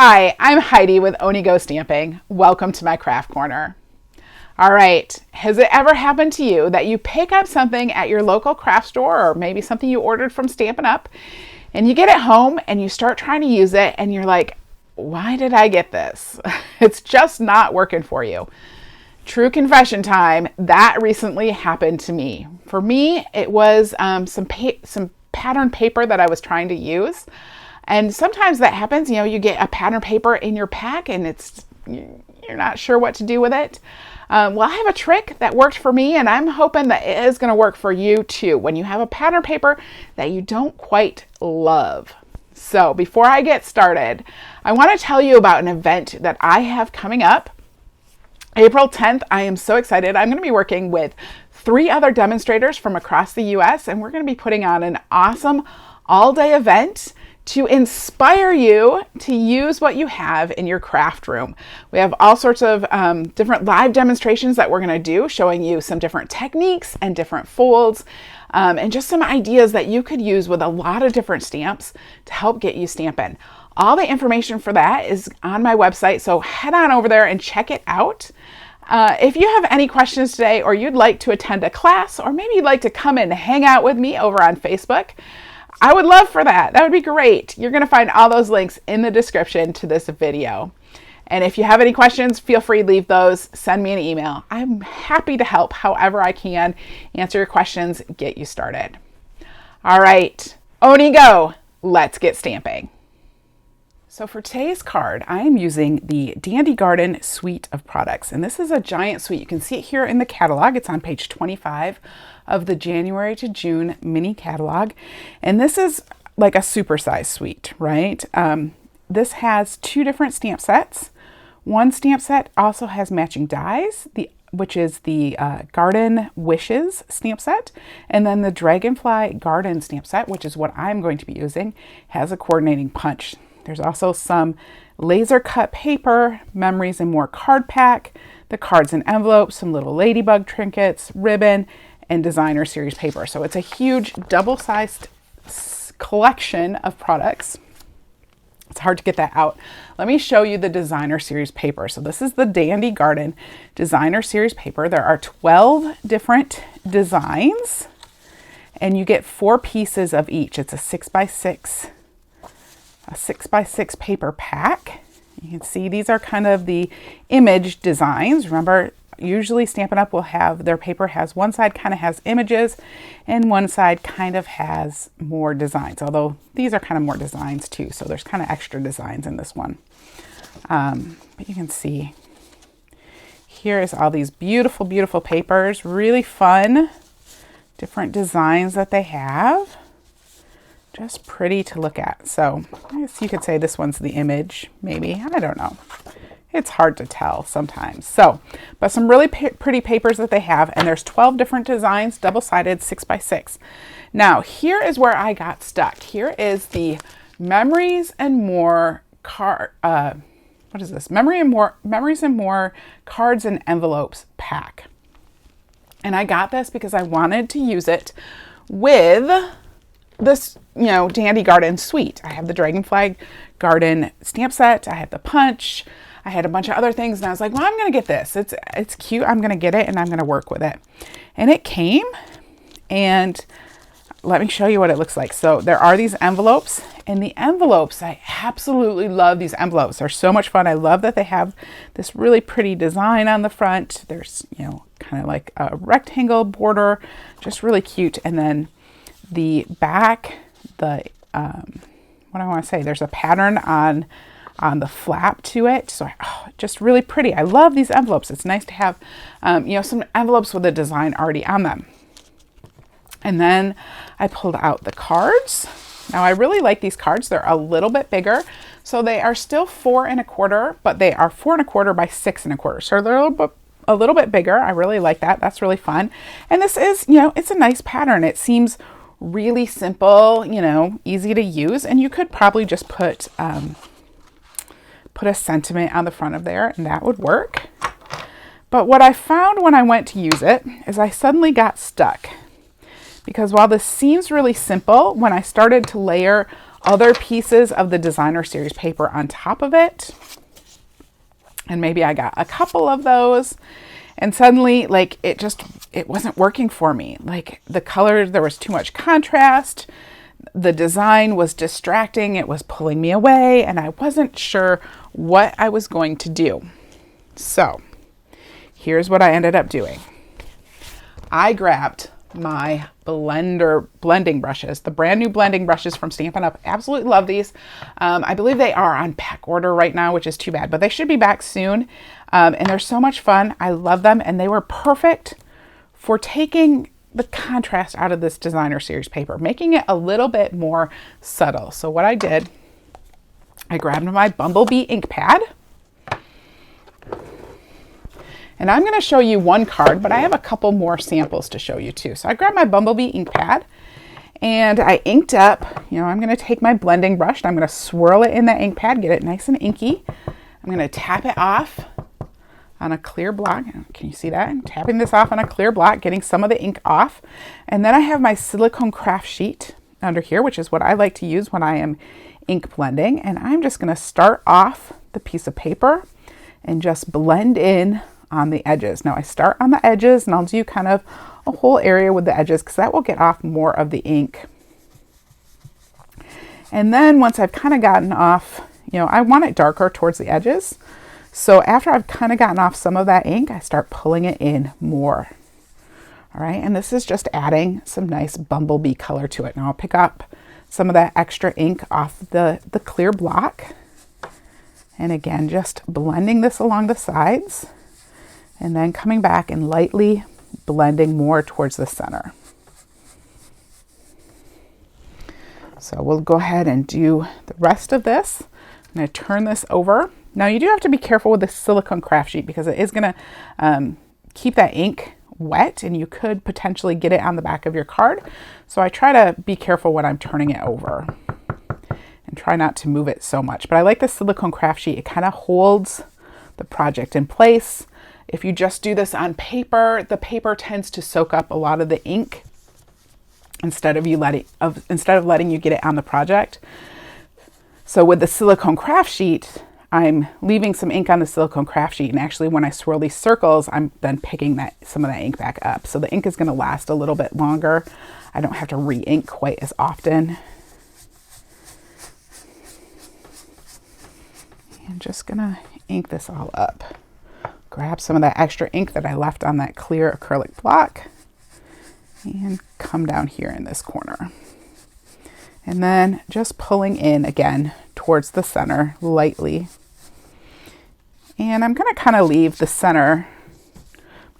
Hi, I'm Heidi with Onigo Stamping. Welcome to my craft corner. All right, has it ever happened to you that you pick up something at your local craft store or maybe something you ordered from Stampin' Up and you get it home and you start trying to use it and you're like, why did I get this? It's just not working for you. True confession time, that recently happened to me. For me, it was some pattern paper that I was trying to use. And sometimes that happens, you get a pattern paper in your pack and you're not sure what to do with it. Well, I have a trick that worked for me and I'm hoping that it is going to work for you too when you have a pattern paper that you don't quite love. So before I get started, I want to tell you about an event that I have coming up. April 10th, I am so excited. I'm going to be working with 3 other demonstrators from across the US and we're going to be putting on an awesome all-day event to inspire you to use what you have in your craft room. We have all sorts of different live demonstrations that we're going to do, showing you some different techniques and different folds, and just some ideas that you could use with a lot of different stamps to help get you stamping. All the information for that is on my website, so head on over there and check it out. If you have any questions today, or you'd like to attend a class, or maybe you'd like to come and hang out with me over on Facebook, I would love for that. That would be great. You're going to find all those links in the description to this video. And if you have any questions, feel free to leave those. Send me an email. I'm happy to help however I can, answer your questions, get you started. All right, Onigo, let's get stamping. So for today's card, I am using the Dandy Garden suite of products. And this is a giant suite. You can see it here in the catalog. It's on page 25 of the January to June mini catalog. And this is like a supersize suite, right? This has 2 different stamp sets. One stamp set also has matching dies, which is the Garden Wishes stamp set. And then the Dragonfly Garden stamp set, which is what I'm going to be using, has a coordinating punch. There's also some laser cut paper, Memories and More card pack, the cards and envelopes, some little ladybug trinkets, ribbon, and designer series paper. So it's a huge double-sized collection of products. It's hard to get that out. Let me show you the designer series paper. So this is the Dandy Garden designer series paper. There are 12 different designs and you get 4 pieces of each. It's a 6x6 paper pack. You can see these are kind of the image designs. Remember, usually Stampin' Up! Will have their paper has one side kind of has images and one side kind of has more designs, although these are kind of more designs too. So there's kind of extra designs in this one. But you can see here is all these beautiful, beautiful papers, really fun, different designs that they have. Just pretty to look at. So I guess you could say this one's the image, maybe. I don't know. It's hard to tell sometimes. So, but some really pretty papers that they have, and there's 12 different designs, double-sided, 6x6. Now, here is where I got stuck. Here is the Memories and More what is this? Memories and More cards and envelopes pack. And I got this because I wanted to use it with this, Dandy Garden suite. I have the Dragonfly Garden stamp set. I have the punch. I had a bunch of other things and I was like, well, I'm going to get this. It's cute. I'm going to get it and I'm going to work with it. And it came, and let me show you what it looks like. So there are these envelopes, and the envelopes, I absolutely love these envelopes. They're so much fun. I love that they have this really pretty design on the front. There's, kind of like a rectangle border, just really cute. And then the back, what I want to say, there's a pattern on the flap to it. So just really pretty. I love these envelopes. It's nice to have, some envelopes with a design already on them. And then I pulled out the cards. Now I really like these cards. They're a little bit bigger. So they are still 4 1/4, but they are 4 1/4 by 6 1/4. So they're a little bit bigger. I really like that. That's really fun. And this is, it's a nice pattern. It seems really simple, easy to use, and you could probably just put a sentiment on the front of there and that would work. But what I found when I went to use it is I suddenly got stuck, because while this seems really simple, when I started to layer other pieces of the designer series paper on top of it. And maybe I got a couple of those, and suddenly like it wasn't working for me. Like the color, there was too much contrast. The design was distracting. It was pulling me away, and I wasn't sure what I was going to do. So here's what I ended up doing. I grabbed my blending brushes, the brand new blending brushes from Stampin' Up. Absolutely love these. I believe they are on pack order right now, which is too bad, but they should be back soon. And they're so much fun. I love them, and they were perfect for taking the contrast out of this designer series paper, making it a little bit more subtle. So what I did, I grabbed my Bumblebee ink pad. And I'm going to show you one card, but I have a couple more samples to show you too. So I grabbed my Bumblebee ink pad and I inked up, I'm going to take my blending brush and I'm going to swirl it in that ink pad, get it nice and inky. I'm going to tap it off on a clear block. Can you see that? I'm tapping this off on a clear block, getting some of the ink off. And then I have my silicone craft sheet under here, which is what I like to use when I am ink blending. And I'm just going to start off the piece of paper and just blend in on the edges. Now I start on the edges and I'll do kind of a whole area with the edges because that will get off more of the ink. And then once I've kind of gotten off, I want it darker towards the edges. So after I've kind of gotten off some of that ink, I start pulling it in more. All right, and this is just adding some nice bumblebee color to it. Now I'll pick up some of that extra ink off the clear block. And again, just blending this along the sides. And then coming back and lightly blending more towards the center. So we'll go ahead and do the rest of this. I'm going to turn this over. Now you do have to be careful with the silicone craft sheet because it is going to keep that ink wet and you could potentially get it on the back of your card. So I try to be careful when I'm turning it over and try not to move it so much. But I like the silicone craft sheet. It kind of holds the project in place. If you just do this on paper, the paper tends to soak up a lot of the ink instead of letting you get it on the project. So with the silicone craft sheet, I'm leaving some ink on the silicone craft sheet, and actually when I swirl these circles, I'm then picking some of that ink back up. So the ink is going to last a little bit longer. I don't have to re-ink quite as often. I'm just going to ink this all up. Grab some of that extra ink that I left on that clear acrylic block and come down here in this corner. And then just pulling in again towards the center lightly. And I'm going to kind of leave the center,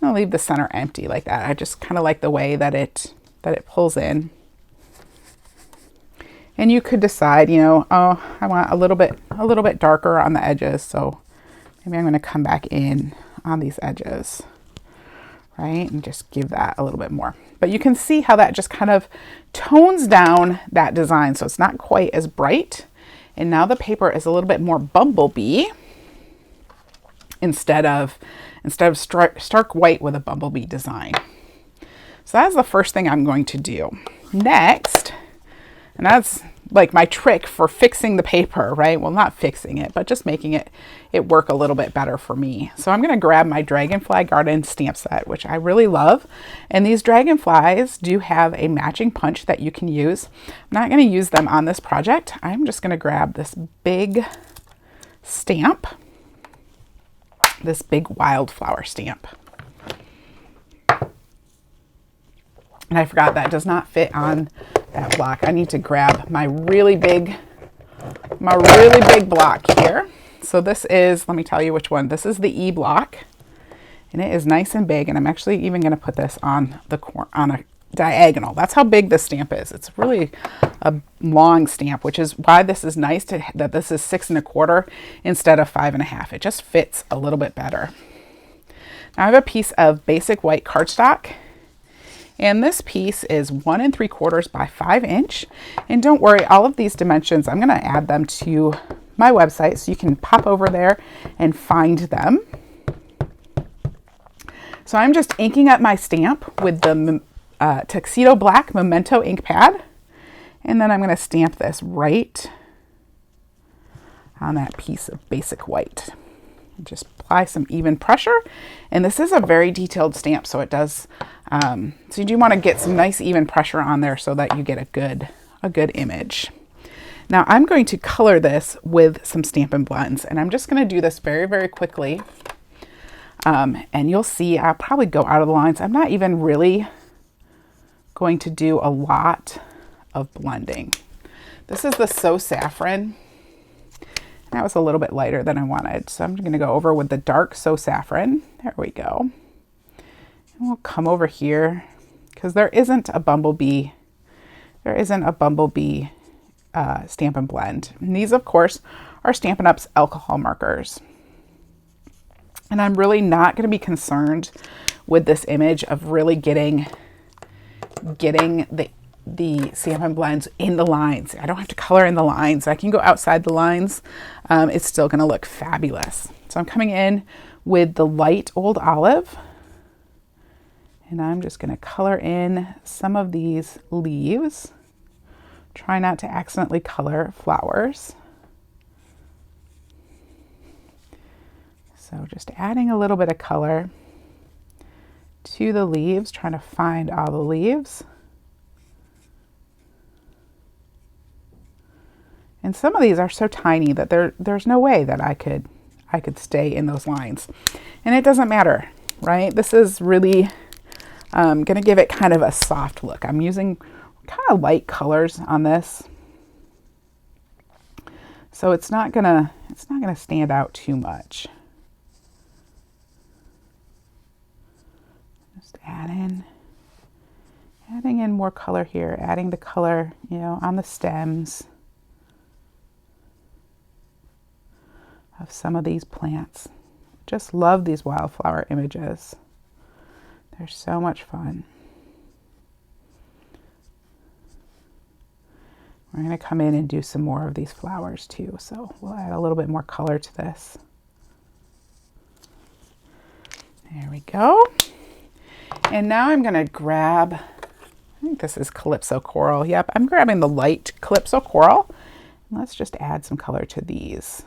empty like that. I just kind of like the way that it pulls in. And you could decide, I want a little bit darker on the edges, so maybe I'm going to come back in on these edges, right? And just give that a little bit more. But you can see how that just kind of tones down that design. So it's not quite as bright. And now the paper is a little bit more bumblebee instead of stark white with a bumblebee design. So that's the first thing I'm going to do. Next, and that's like my trick for fixing the paper, right? Well, not fixing it, but just making it work a little bit better for me. So I'm going to grab my Dragonfly Garden stamp set, which I really love. And these dragonflies do have a matching punch that you can use. I'm not going to use them on this project. I'm just going to grab this big stamp, this big wildflower stamp. And I forgot that does not fit on that block. I need to grab my really big block here. So this is, let me tell you which one. This is the E block, and it is nice and big. And I'm actually even going to put this on a diagonal. That's how big this stamp is. It's really a long stamp, which is why this is nice that this is 6 1/4 instead of 5 1/2. It just fits a little bit better. Now I have a piece of basic white cardstock. And this piece is 1 3/4 by 5 inch. And don't worry, all of these dimensions, I'm going to add them to my website so you can pop over there and find them. So I'm just inking up my stamp with the Tuxedo Black Memento ink pad. And then I'm going to stamp this right on that piece of basic white. Just apply some even pressure. And this is a very detailed stamp, so it does, so you do want to get some nice even pressure on there so that you get a good image. Now I'm going to color this with some Stampin' Blends, and I'm just going to do this very, very quickly. And you'll see I'll probably go out of the lines. I'm not even really going to do a lot of blending. This is the So Saffron. That was a little bit lighter than I wanted, so I'm going to go over with the dark So Saffron. There we go. And we'll come over here because there isn't a bumblebee. There isn't a bumblebee Stampin' Blend. And these, of course, are Stampin' Up's alcohol markers. And I'm really not going to be concerned with this image of really getting the Stampin' Blends in the lines. I don't have to color in the lines. I can go outside the lines. It's still going to look fabulous. So I'm coming in with the light Old Olive, and I'm just going to color in some of these leaves. Try not to accidentally color flowers. So just adding a little bit of color to the leaves, trying to find all the leaves. And some of these are so tiny that there's no way that I could stay in those lines. And it doesn't matter, right? This is really going to give it kind of a soft look. I'm using kind of light colors on this, so it's not gonna stand out too much. Just adding in more color here, adding the color, on the stems of some of these plants. Just love these wildflower images. They're so much fun. We're going to come in and do some more of these flowers too, so we'll add a little bit more color to this. There we go. And now I'm going to grab, I think this is Calypso Coral. Yep, I'm grabbing the light Calypso Coral. Let's just add some color to these.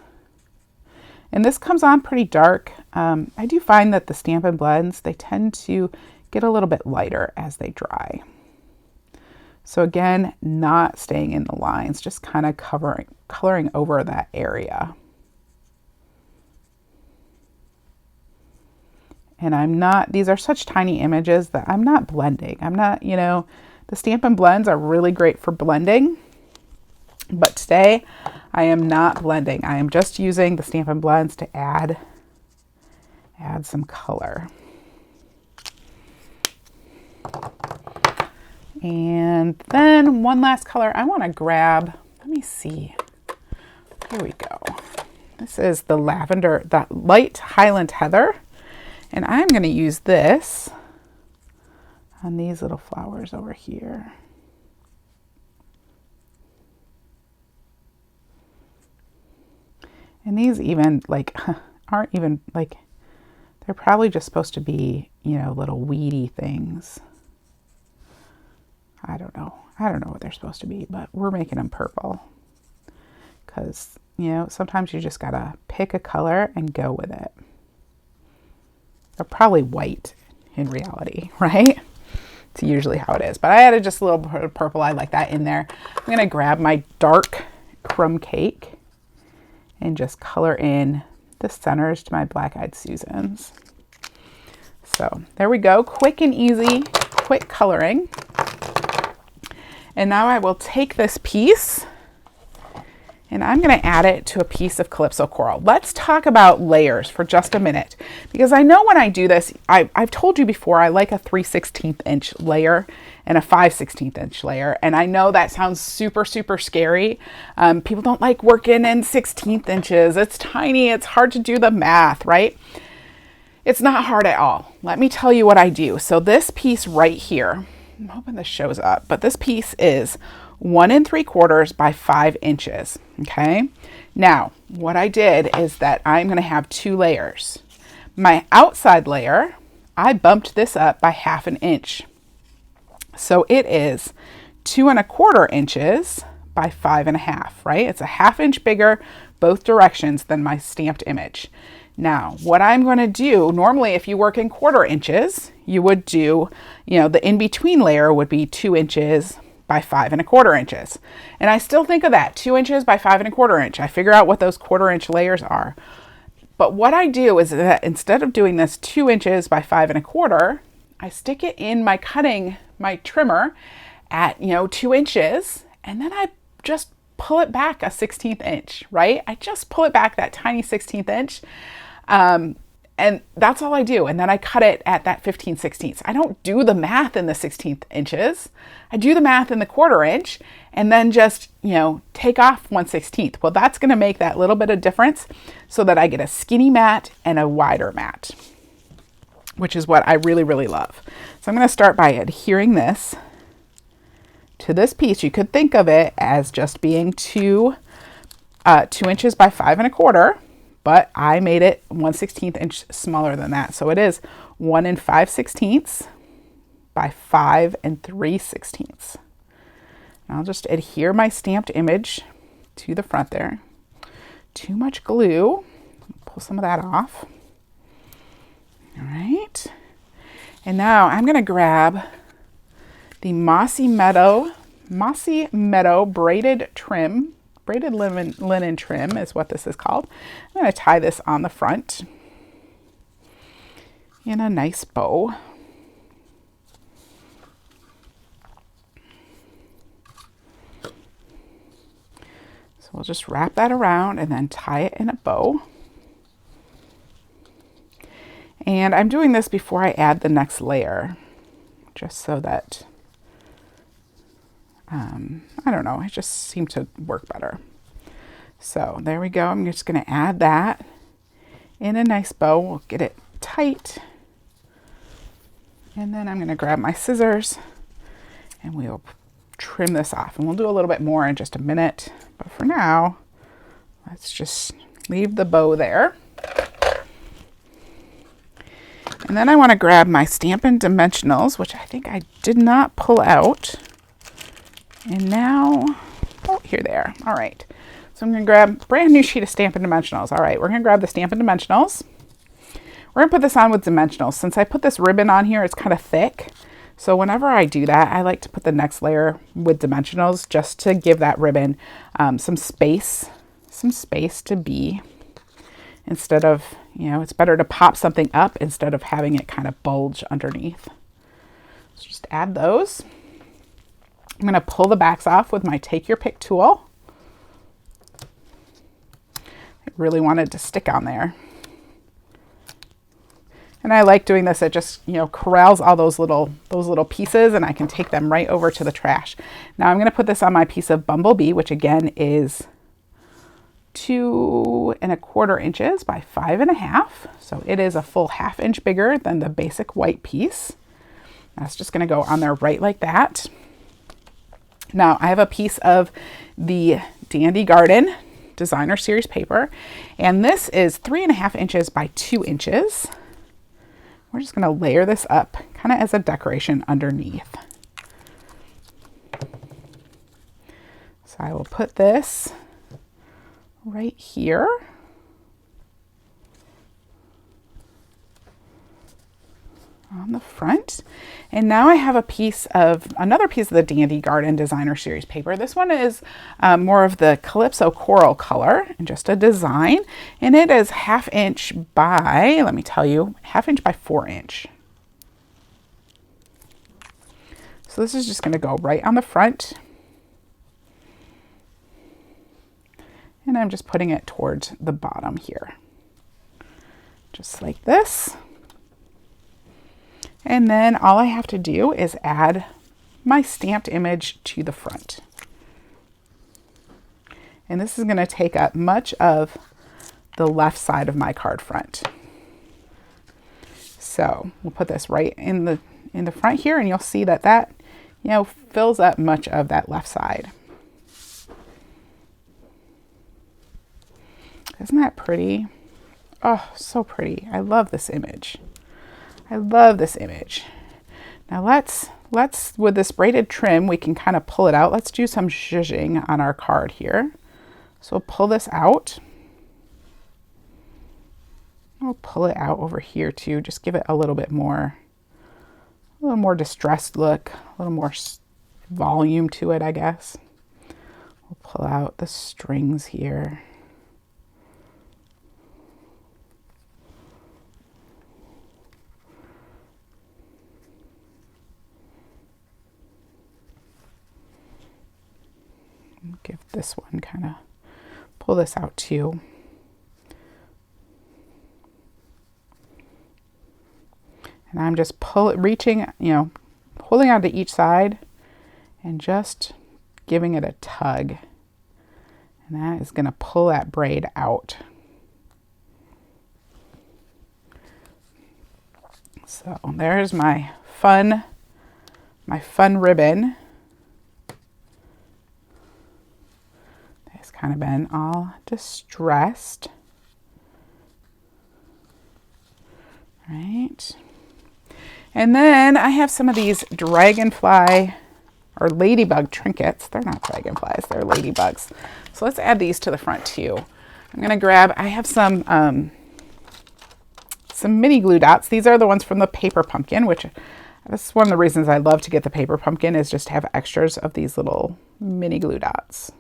And this comes on pretty dark. I do find that the Stampin' Blends, they tend to get a little bit lighter as they dry. So again, not staying in the lines, just kind of coloring over that area. And I'm not, these are such tiny images that I'm not blending. I'm not, the Stampin' Blends are really great for blending, but today I am not blending. I am just using the Stampin' Blends to add some color. And then one last color I want to grab, let me see, here we go. This is the lavender, the light Highland Heather, and I'm going to use this on these little flowers over here. And these even aren't even they're probably just supposed to be, little weedy things. I don't know what they're supposed to be, but we're making them purple because, sometimes you just gotta pick a color and go with it. They're probably white in reality, right? It's usually how it is, but I added just a little bit of purple. I like that in there. I'm gonna grab my dark Crumb Cake and just color in the centers to my Black Eyed Susans. So there we go, quick and easy, quick coloring. And now I will take this piece and I'm going to add it to a piece of Calypso Coral. Let's talk about layers for just a minute, because I know when I do this, I've told you before, I like a 3/16 inch layer and a 5/16 inch layer. And I know that sounds super, super scary. People don't like working in 16th inches. It's tiny. It's hard to do the math, right? It's not hard at all. Let me tell you what I do. So this piece right here, I'm hoping this shows up, but this piece is 1 3/4 by 5 inches. Okay. Now, what I did is that I'm going to have 2 layers. My outside layer, I bumped this up by 1/2 inch. So it is 2¼ inches by 5½, right? It's a 1/2 inch bigger both directions than my stamped image. Now, what I'm going to do, normally if you work in 1/4 inches, you would do, the in-between layer would be 2 inches by 5¼ inches. And I still think of that, 2 inches by 5¼ inch. I figure out what those 1/4 inch layers are. But what I do is that instead of doing this 2 inches by 5¼ I stick it in my trimmer at, 2 inches, and then I just pull it back a 1/16 inch, right? I just pull it back that tiny 1/16 inch. And that's all I do. And then I cut it at that 15/16. I don't do the math in the 16th inches. I do the math in the 1/4 inch and then just, take off 1/16. Well, that's going to make that little bit of difference so that I get a skinny mat and a wider mat, which is what I really, really love. So I'm going to start by adhering this to this piece. You could think of it as just being 2 inches by 5¼ but I made it 1/16 inch smaller than that. So it is 1 5/16 by 5 3/16. And I'll just adhere my stamped image to the front there. Too much glue. Pull some of that off. All right. And now I'm going to grab the Mossy Meadow braided trim. Braided linen trim is what this is called. I'm going to tie this on the front in a nice bow. So we'll just wrap that around and then tie it in a bow. And I'm doing this before I add the next layer, just so that I don't know, it just seemed to work better. So there we go. I'm just going to add that in a nice bow. We'll get it tight. And then I'm going to grab my scissors and we'll trim this off. And we'll do a little bit more in just a minute. But for now, let's just leave the bow there. And then I want to grab my Stampin' Dimensionals, which I think I did not pull out. And now, oh, here they are. All right. So I'm going to grab a brand new sheet of Stampin' Dimensionals. All right, we're going to grab the Stampin' Dimensionals. We're going to put this on with Dimensionals. Since I put this ribbon on here, it's kind of thick. So whenever I do that, I like to put the next layer with Dimensionals just to give that ribbon some space to be, instead of, it's better to pop something up instead of having it kind of bulge underneath. So just add those. I'm going to pull the backs off with my Take Your Pick tool. I really wanted to stick on there. And I like doing this. It just, corrals all those little pieces, and I can take them right over to the trash. Now I'm going to put this on my piece of Bumblebee, which again is 2¼ inches by 5½. So it is a full 1/2 inch bigger than the basic white piece. That's just going to go on there right like that. Now I have a piece of the Dandy Garden Designer Series paper, and this is 3½ inches by 2 inches. We're just going to layer this up kind of as a decoration underneath. So I will put this right here. On the front. And now I have another piece of the Dandy Garden Designer Series paper. This one is more of the Calypso Coral color and just a design. And it is 1/2 inch by, let me tell you, 1/2 inch by 4 inch. So this is just going to go right on the front. And I'm just putting it towards the bottom here. Just like this. And then all I have to do is add my stamped image to the front. And this is going to take up much of the left side of my card front. So we'll put this right in the front here, and you'll see that fills up much of that left side. Isn't that pretty? Oh, so pretty. I love this image. I love this image. Now let's let's, with this braided trim, we can kind of pull it out. Let's do some zhuzhing on our card here. So we'll pull this out. We'll pull it out over here too, just give it a little more distressed look, a little more volume to it, I guess. We'll pull out the strings here. Give this one kind of, pull this out too. And I'm just reaching, holding on to each side and just giving it a tug. And that is going to pull that braid out. So there's my fun ribbon. It's kind of been all distressed. All right. And then I have some of these dragonfly or ladybug trinkets. They're not dragonflies, they're ladybugs. So let's add these to the front too. I'm gonna grab, I have some mini glue dots. These are the ones from the paper pumpkin, which that's one of the reasons I love to get the paper pumpkin, is just to have extras of these little mini glue dots.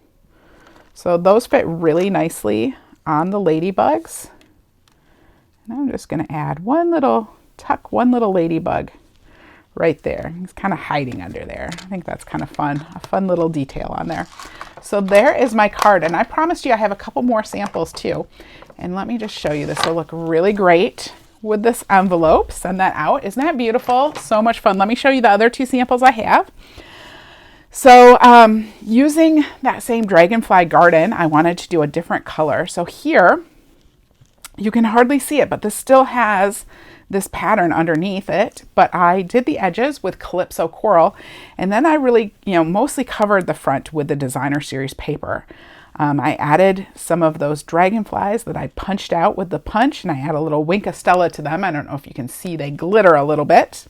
So those fit really nicely on the ladybugs. And I'm just gonna add tuck one little ladybug right there. He's kind of hiding under there. I think that's kind of fun, a fun little detail on there. So there is my card, and I promised you I have a couple more samples too. And let me just show you. This will look really great with this envelope. Send that out. Isn't that beautiful? So much fun. Let me show you the other two samples I have. So using that same dragonfly garden, I wanted to do a different color. So here, you can hardly see it, but this still has this pattern underneath it, but I did the edges with Calypso Coral, and then I really, mostly covered the front with the Designer Series paper. I added some of those dragonflies that I punched out with the punch, and I add a little Wink of Stella to them. I don't know if you can see, they glitter a little bit.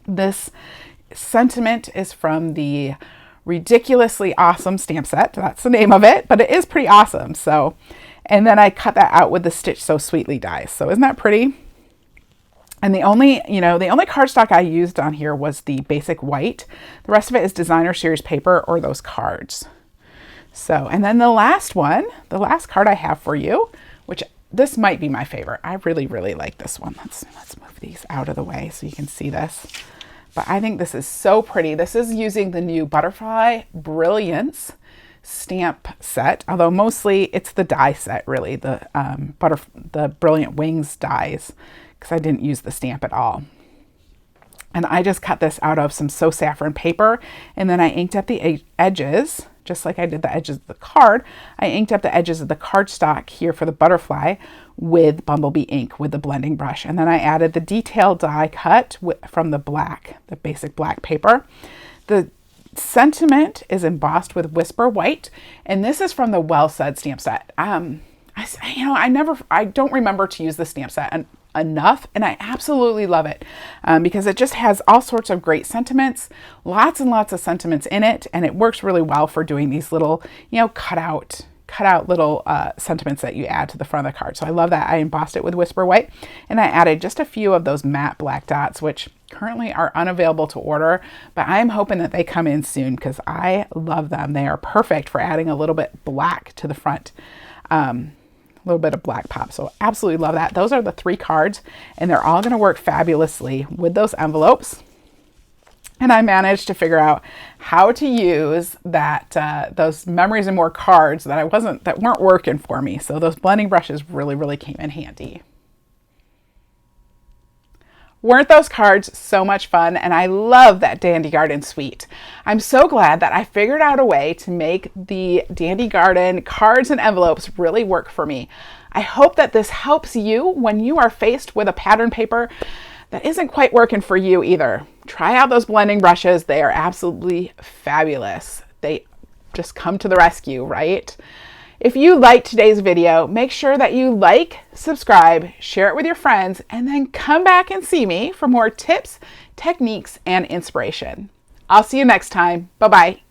This sentiment is from the Ridiculously Awesome stamp set. That's the name of it, but it is pretty awesome. So, and then I cut that out with the Stitch So Sweetly dies. So isn't that pretty? And the only cardstock I used on here was the basic white. The rest of it is Designer Series paper or those cards. So, and then the last card I have for you, which this might be my favorite. I really, really like this one. Let's move these out of the way so you can see this. But I think this is so pretty. This is using the new Butterfly Brilliance stamp set, although mostly it's the die set, really, the Brilliant Wings dies, because I didn't use the stamp at all. And I just cut this out of some So Saffron paper, and then I inked up the edges, just like I did the edges of the card. I inked up the edges of the cardstock here for the butterfly with Bumblebee ink with the blending brush. And then I added the detail die cut from the basic black paper. The sentiment is embossed with Whisper White, and this is from the Well Said stamp set. I don't remember to use the stamp set enough, and I absolutely love it because it just has all sorts of great sentiments, lots and lots of sentiments in it, and it works really well for doing these little, cut out little sentiments that you add to the front of the card. So I love that. I embossed it with Whisper White, and I added just a few of those matte black dots, which currently are unavailable to order, but I'm hoping that they come in soon because I love them. They are perfect for adding a little bit black to the front. A little bit of black pop. So absolutely love that. Those are the 3 cards, and they're all going to work fabulously with those envelopes. And I managed to figure out how to use those Memories and More cards that weren't working for me. So those blending brushes really, really came in handy. Weren't those cards so much fun? And I love that Dandy Garden suite. I'm so glad that I figured out a way to make the Dandy Garden cards and envelopes really work for me. I hope that this helps you when you are faced with a pattern paper that isn't quite working for you either. Try out those blending brushes. They are absolutely fabulous. They just come to the rescue, right? If you liked today's video, make sure that you like, subscribe, share it with your friends, and then come back and see me for more tips, techniques, and inspiration. I'll see you next time. Bye-bye.